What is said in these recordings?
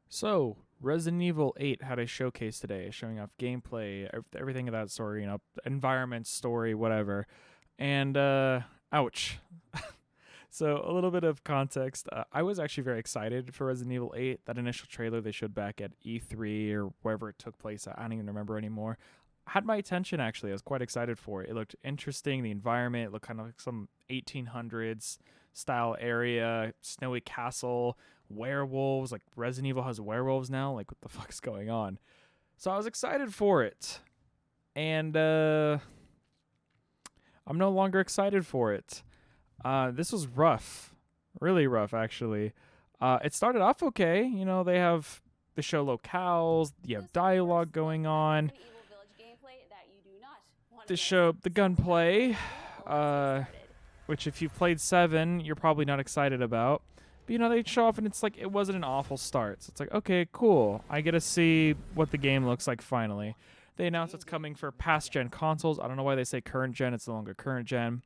So, Resident Evil 8 had a showcase today showing off gameplay, everything of that sort, environment, story, whatever. And, ouch. So, a little bit of context. I was actually very excited for Resident Evil 8. That initial trailer they showed back at E3 or wherever it took place, I don't even remember anymore. Had my attention, actually. I was quite excited for it. It looked interesting. The environment it looked kind of like some 1800s style area, snowy castle, werewolves. Like Resident Evil has werewolves now. Like, what the fuck's going on? So I was excited for it. And I'm no longer excited for it. This was rough. Really rough, actually. It started off okay. They show locales, you have dialogue going on. They show the gunplay, which if you've played 7, you're probably not excited about. But, they show off and it's like it wasn't an awful start. So it's like, okay, cool. I get to see what the game looks like finally. They announced it's coming for past-gen consoles. I don't know why they say current gen. It's no longer current gen.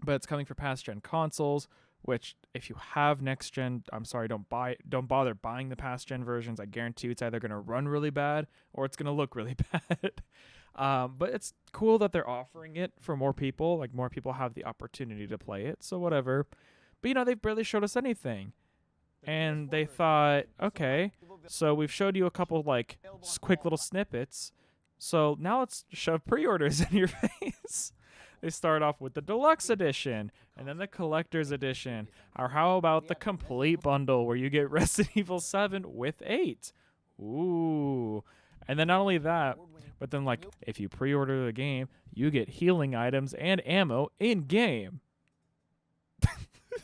But it's coming for past-gen consoles, which if you have next-gen, I'm sorry, don't bother buying the past-gen versions. I guarantee you it's either going to run really bad or it's going to look really bad. But it's cool that they're offering it for more people. Like, more people have the opportunity to play it, so whatever. But, they've barely showed us anything. And they thought, okay, so we've showed you a couple, like, quick little snippets. So now let's shove pre-orders in your face. They start off with the deluxe edition and then the collector's edition. Or how about the complete bundle where you get Resident Evil 7 with 8? Ooh. And then not only that, but then, like, if you pre-order the game, you get healing items and ammo in-game.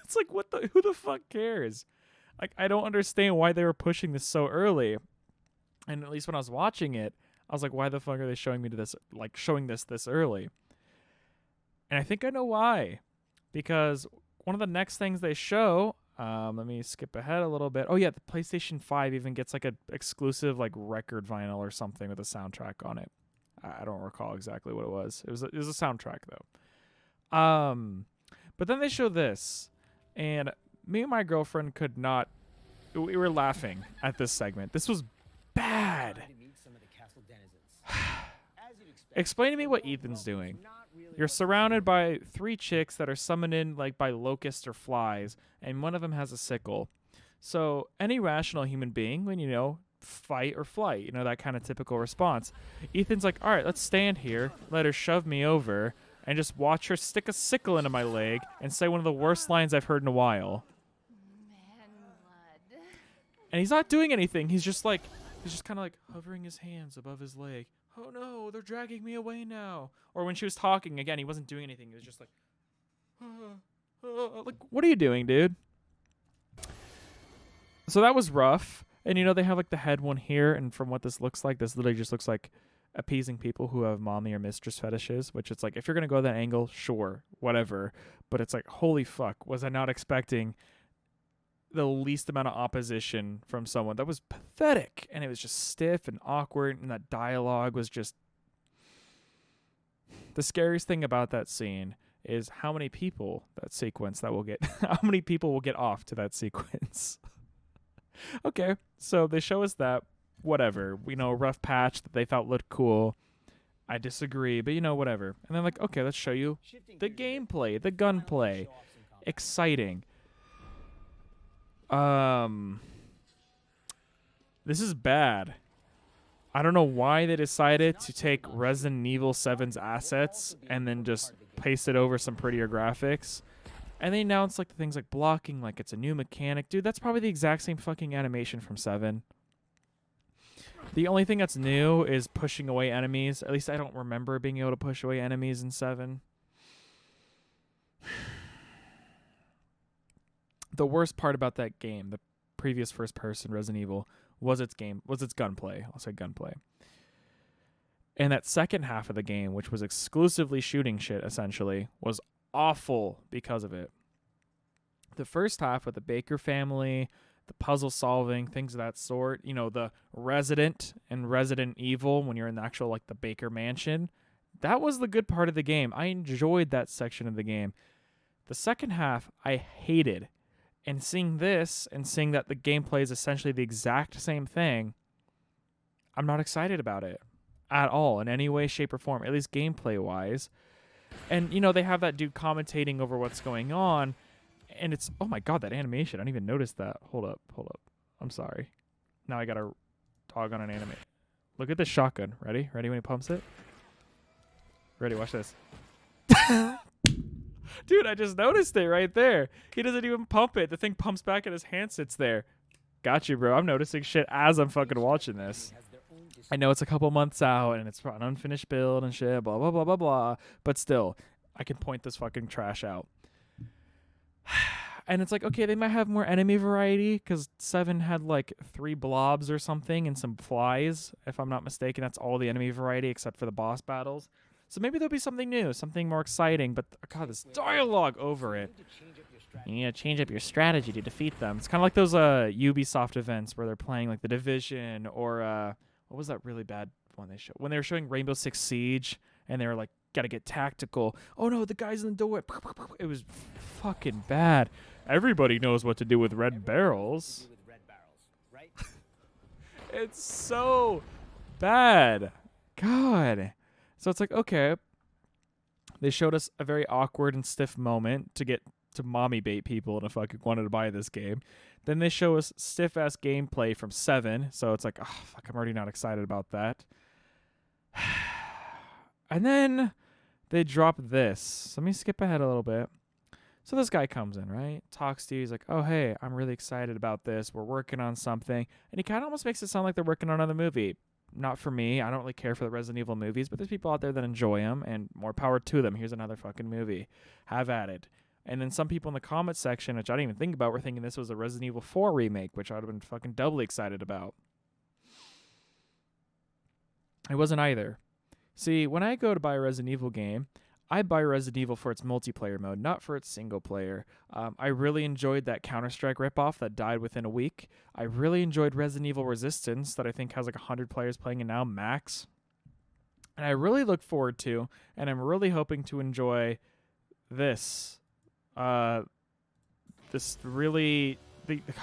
It's like, who the fuck cares? Like, I don't understand why they were pushing this so early. And at least when I was watching it, I was like, why the fuck are they showing this early? And I think I know why. Because one of the next things they show, let me skip ahead a little bit. Oh yeah, the PlayStation 5 even gets like an exclusive like record vinyl or something with a soundtrack on it. I don't recall exactly what it was. It was a soundtrack though. But then they show this, and me and my girlfriend could not. We were laughing at this segment. This was bad. Explain to me what Ethan's doing. You're surrounded by 3 chicks that are summoned in like by locusts or flies, and one of them has a sickle. So any rational human being, when fight or flight, that kind of typical response. Ethan's like, all right, let's stand here, let her shove me over, and just watch her stick a sickle into my leg and say one of the worst lines I've heard in a while. And he's not doing anything. He's just kind of like hovering his hands above his leg. Oh no, they're dragging me away now. Or when she was talking, again, he wasn't doing anything. He was just like, like, what are you doing, dude? So that was rough. And they have like the head one here. And from what this looks like, this literally just looks like appeasing people who have mommy or mistress fetishes, which it's like, if you're going to go that angle, sure, whatever. But it's like, holy fuck, was I not expecting the least amount of opposition from someone? That was pathetic, and it was just stiff and awkward, and that dialogue was just... The scariest thing about that scene is how many people how many people will get off to that sequence. Okay, so they show us that, whatever, rough patch that they felt looked cool. I disagree, but whatever. And then like, okay, let's show you the gameplay, the gunplay. Exciting. This is bad. I don't know why they decided to take Resident Evil 7's assets and then just paste it over some prettier graphics. And they announced like things like blocking, like it's a new mechanic. Dude, that's probably the exact same fucking animation from 7. The only thing that's new is pushing away enemies. At least I don't remember being able to push away enemies in 7. The worst part about that game, the previous first-person Resident Evil, was its gunplay. I'll say gunplay. And that second half of the game, which was exclusively shooting shit, essentially, was awful because of it. The first half with the Baker family, the puzzle solving, things of that sort, the Resident and Resident Evil, when you're in the actual, like, the Baker mansion, that was the good part of the game. I enjoyed that section of the game. The second half, I hated. And seeing this and seeing that the gameplay is essentially the exact same thing, I'm not excited about it at all in any way, shape, or form, at least gameplay wise. And, they have that dude commentating over what's going on. And it's, oh my God, that animation. I didn't even notice that. Hold up. I'm sorry. Now I got to dog on an anime. Look at this shotgun. Ready when he pumps it? Ready, watch this. Dude, I just noticed it right there. He doesn't even pump it. The thing pumps back and his hand sits there. Got you, bro. I'm noticing shit as I'm fucking watching this. I know it's a couple months out and it's an unfinished build and shit, blah, blah, blah, blah, blah. But still, I can point this fucking trash out. And it's like, okay, they might have more enemy variety because 7 had like 3 blobs or something and some flies. If I'm not mistaken, that's all the enemy variety except for the boss battles. So maybe there'll be something new, something more exciting. But, God, this dialogue over it. You need to change up your strategy to defeat them. It's kind of like those Ubisoft events where they're playing like The Division or what was that really bad one they showed? When they were showing Rainbow Six Siege and they were like, gotta get tactical. Oh no, the guy's in the doorway. It was fucking bad. Everybody knows what to do with red barrels. It's so bad. God. So it's like, okay. They showed us a very awkward and stiff moment to get to mommy bait people to fucking wanted to buy this game. Then they show us stiff-ass gameplay from 7. So it's like, oh, fuck, I'm already not excited about that. And then they drop this. So let me skip ahead a little bit. So this guy comes in, right? Talks to you. He's like, oh, hey, I'm really excited about this. We're working on something. And he kind of almost makes it sound like they're working on another movie. Not for me. I don't really care for the Resident Evil movies, but there's people out there that enjoy them, and more power to them. Here's another fucking movie. Have at it. And then some people in the comment section, which I didn't even think about, were thinking this was a Resident Evil 4 remake, which I would have been fucking doubly excited about. It wasn't either. See, when I go to buy a Resident Evil game, I buy Resident Evil for its multiplayer mode, not for its single player. I really enjoyed that Counter-Strike ripoff that died within a week. I really enjoyed Resident Evil Resistance that I think has like 100 players playing it now, max. And I really look forward to, and I'm really hoping to enjoy this. This really...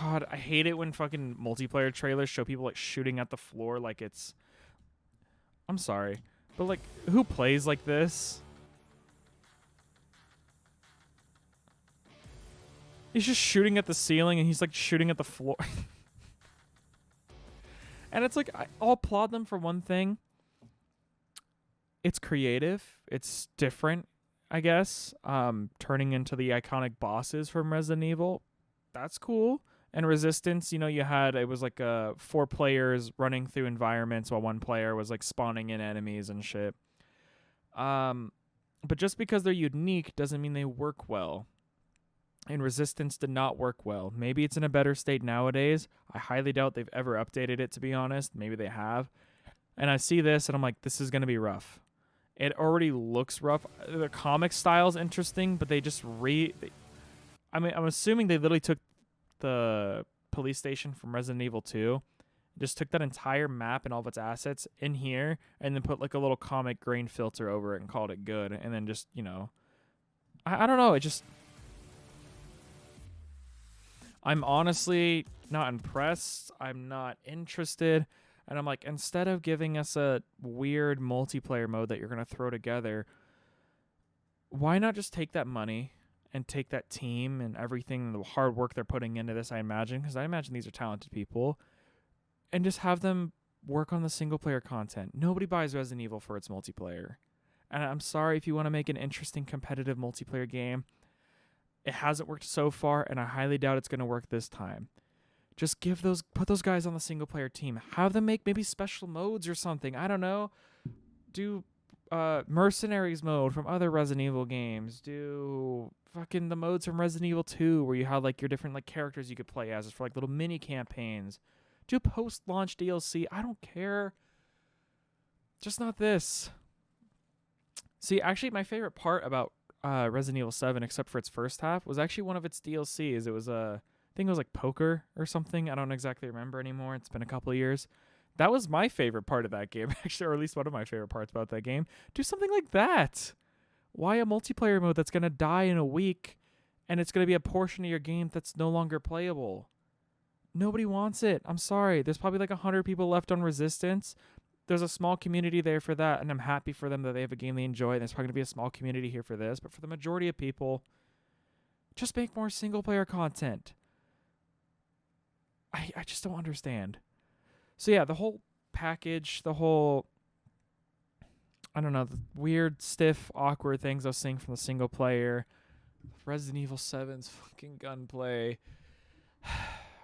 God, I hate it when fucking multiplayer trailers show people like shooting at the floor like it's... I'm sorry, but like, who plays like this? He's just shooting at the ceiling, and he's, like, shooting at the floor. And it's like, I'll applaud them for one thing. It's creative. It's different, I guess. Turning into the iconic bosses from Resident Evil. That's cool. And Resistance, it was, like, 4 players running through environments while 1 player was, like, spawning in enemies and shit. But just because they're unique doesn't mean they work well. And Resistance did not work well. Maybe it's in a better state nowadays. I highly doubt they've ever updated it, to be honest. Maybe they have. And I see this, and I'm like, this is going to be rough. It already looks rough. The comic style is interesting, but they just I'm assuming they literally took the police station from Resident Evil 2, just took that entire map and all of its assets in here, and then put like a little comic grain filter over it and called it good. And then just, I don't know. It just... I'm honestly not impressed. I'm not interested. And I'm like, instead of giving us a weird multiplayer mode that you're going to throw together, why not just take that money and take that team and everything, the hard work they're putting into this, I imagine, because I imagine these are talented people, and just have them work on the single-player content. Nobody buys Resident Evil for its multiplayer. And I'm sorry if you want to make an interesting competitive multiplayer game. It hasn't worked so far, and I highly doubt it's going to work this time. Just put those guys on the single player team. Have them make maybe special modes or something. I don't know. Do mercenaries mode from other Resident Evil games. Do fucking the modes from Resident Evil 2 where you have like your different like characters you could play as for like little mini campaigns. Do post-launch DLC. I don't care. Just not this. See, actually, my favorite part about Resident Evil 7, except for its first half, was actually one of its DLCs. It was I think it was like poker or something. I don't exactly remember anymore. It's been a couple of years. That was my favorite part of that game, actually, or at least one of my favorite parts about that game. Do something like that. Why a multiplayer mode that's going to die in a week And it's going to be a portion of your game that's no longer playable. Nobody wants it. I'm sorry. There's probably like 100 people left on Resistance. There's a small community there for that, and I'm happy for them that they have a game they enjoy. And there's probably going to be a small community here for this. But for the majority of people, just make more single-player content. I just don't understand. So yeah, the whole package, the whole, I don't know, the weird, stiff, awkward things I was seeing from the single player, Resident Evil 7's fucking gunplay,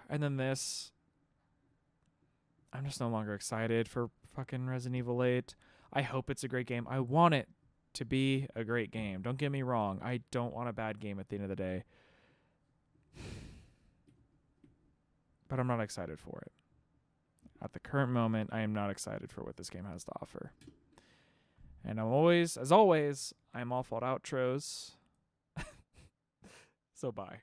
and then this. I'm just no longer excited for fucking Resident Evil 8. I hope it's a great game. I want it to be a great game. Don't get me wrong. I don't want a bad game at the end of the day. But I'm not excited for it. At the current moment, I am not excited for what this game has to offer. And I'm always, as always, I'm all fault outros. So bye.